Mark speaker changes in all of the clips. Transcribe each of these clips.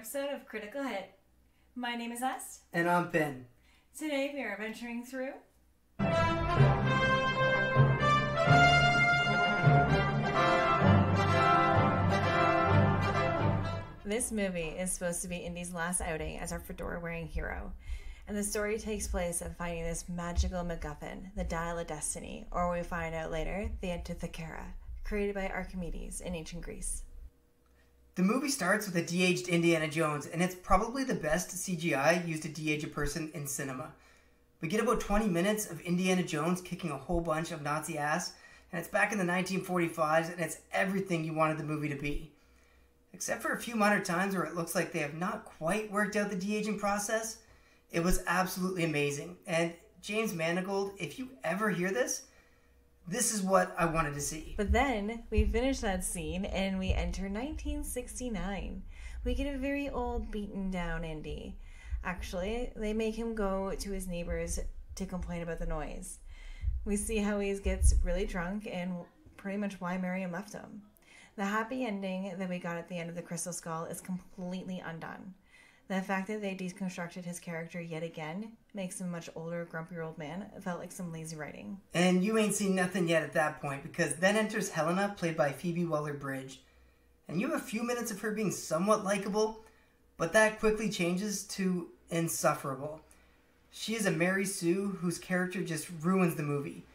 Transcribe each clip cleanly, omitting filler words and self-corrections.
Speaker 1: episode of Critical Hit. My name is Est.
Speaker 2: And I'm Ben.
Speaker 1: Today we are venturing through This movie is supposed to be Indy's last outing as our fedora-wearing hero. And the story takes place of finding this magical MacGuffin, the Dial of Destiny, or we find out later, the Antikythera, created by Archimedes in ancient Greece.
Speaker 2: The movie starts with a de-aged Indiana Jones, and it's probably the best CGI used to de-age a person in cinema. We get about 20 minutes of Indiana Jones kicking a whole bunch of Nazi ass, and it's back in the 1945s, and it's everything you wanted the movie to be. Except for a few minor times where it looks like they have not quite worked out the de-aging process, it was absolutely amazing. And James Mangold, if you ever hear this, this is what I wanted to see.
Speaker 1: But then we finish that scene and we enter 1969. We get a very old, beaten down Indy. Actually, they make him go to his neighbors to complain about the noise. We see how he gets really drunk and pretty much why Miriam left him. The happy ending that we got at the end of the Crystal Skull is completely undone. The fact that they deconstructed his character yet again makes him a much older, grumpier old man. It felt like some lazy writing.
Speaker 2: And you ain't seen nothing yet at that point, because then enters Helena, played by Phoebe Waller-Bridge. And you have a few minutes of her being somewhat likable, but that quickly changes to insufferable. She is a Mary Sue whose character just ruins the movie.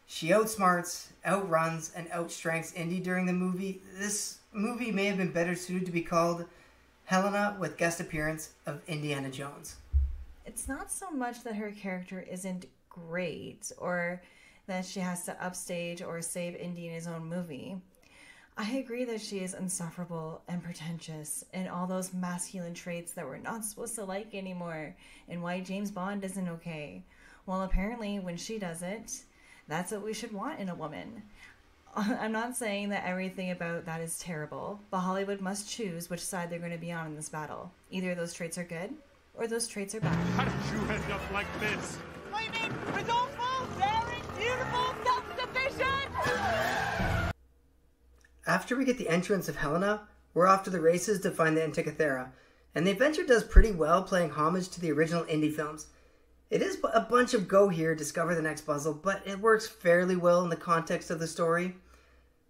Speaker 2: She outsmarts, outruns, and outstrengths Indy during the movie. This movie may have been better suited to be called Helena with guest appearance of Indiana Jones.
Speaker 1: It's not so much that her character isn't great or that she has to upstage or save Indy in his own movie. I agree that she is insufferable and pretentious and all those masculine traits that we're not supposed to like anymore and why James Bond isn't okay. Well, apparently when she does it, that's what we should want in a woman. I'm not saying that everything about that is terrible, but Hollywood must choose which side they're going to be on in this battle. Either those traits are good, or those traits are bad.
Speaker 3: How did you end up like this?
Speaker 4: Flaming, resourceful, daring, beautiful, self-sufficient!
Speaker 2: After we get the entrance of Helena, we're off to the races to find the Antikythera, and the adventure does pretty well playing homage to the original Indy films. It is a bunch of go here, discover the next puzzle, but it works fairly well in the context of the story.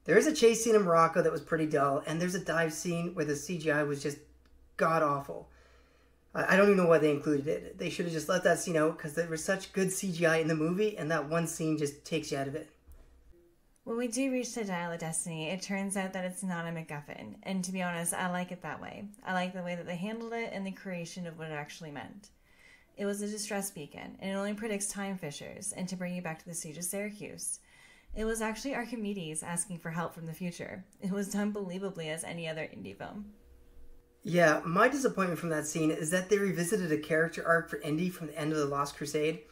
Speaker 2: There is a chase scene in Morocco that was pretty dull, and there's a dive scene where the CGI was just god-awful. I don't even know why they included it. They should have just let that scene out, because there was such good CGI in the movie, and that one scene just takes you out of it.
Speaker 1: When we do reach the Dial of Destiny, it turns out that it's not a MacGuffin, and to be honest, I like it that way. I like the way that they handled it and the creation of what it actually meant. It was a distress beacon, and it only predicts time fissures, and to bring you back to the siege of Syracuse. It was actually Archimedes asking for help from the future. It was done believably as any other Indy film.
Speaker 2: Yeah, my disappointment from that scene is that they revisited a character arc for Indy from the end of The Lost Crusade.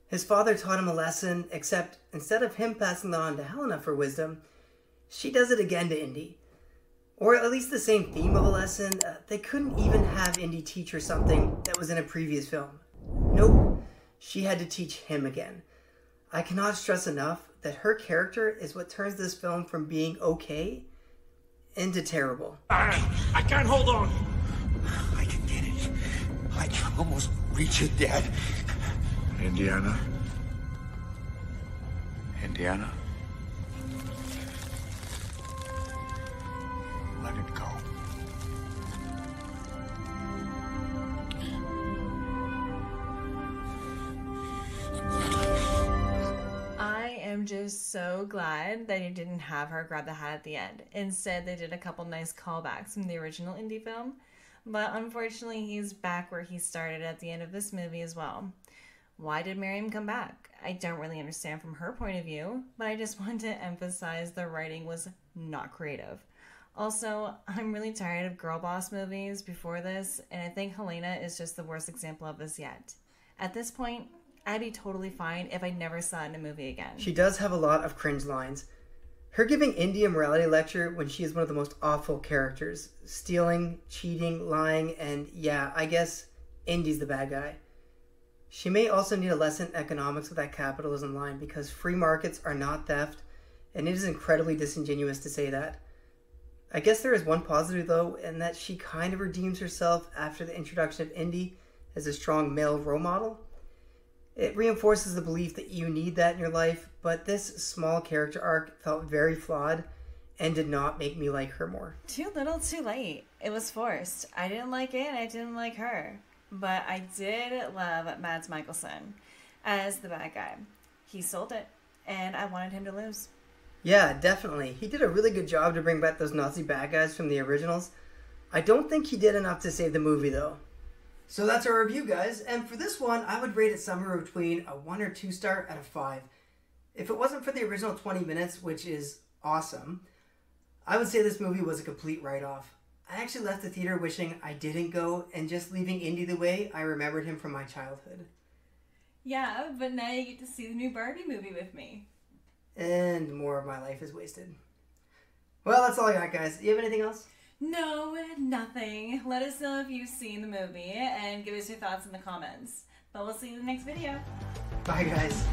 Speaker 2: His father taught him a lesson, except instead of him passing that on to Helena for wisdom, she does it again to Indy. Or at least the same theme of a lesson. They couldn't even have Indy teach her something that was in a previous film. Nope, she had to teach him again. I cannot stress enough that her character is what turns this film from being okay into terrible.
Speaker 3: I can't hold on.
Speaker 5: I can get it. I can almost reach it, Dad.
Speaker 3: Indiana? Indiana? Let it go.
Speaker 1: I am just so glad that you didn't have her grab the hat at the end. Instead, they did a couple nice callbacks from the original Indy film. But unfortunately, he's back where he started at the end of this movie as well. Why did Miriam come back? I don't really understand from her point of view, but I just want to emphasize the writing was not creative. Also, I'm really tired of girl boss movies before this, and I think Helena is just the worst example of this yet. At this point, I'd be totally fine if I never saw it in a movie again.
Speaker 2: She does have a lot of cringe lines. Her giving Indy a morality lecture when she is one of the most awful characters. Stealing, cheating, lying, and yeah, I guess Indy's the bad guy. She may also need a lesson in economics with that capitalism line, because free markets are not theft, and it is incredibly disingenuous to say that. I guess there is one positive though, and that she kind of redeems herself after the introduction of Indy as a strong male role model. It reinforces the belief that you need that in your life, but this small character arc felt very flawed and did not make me like her more.
Speaker 1: Too little, too late. It was forced. I didn't like it, and I didn't like her. But I did love Mads Mikkelsen as the bad guy. He sold it, and I wanted him to lose.
Speaker 2: Yeah, definitely. He did a really good job to bring back those Nazi bad guys from the originals. I don't think he did enough to save the movie, though. So that's our review, guys. And for this one, I would rate it somewhere between a 1 or 2 star out of 5. If it wasn't for the original 20 minutes, which is awesome, I would say this movie was a complete write-off. I actually left the theater wishing I didn't go and just leaving Indy the way I remembered him from my childhood.
Speaker 1: Yeah, but now you get to see the new Barbie movie with me.
Speaker 2: And more of my life is wasted. Well, that's all I got, guys. Do you have anything else?
Speaker 1: No, nothing. Let us know if you've seen the movie and give us your thoughts in the comments. But we'll see you in the next video.
Speaker 2: Bye, guys.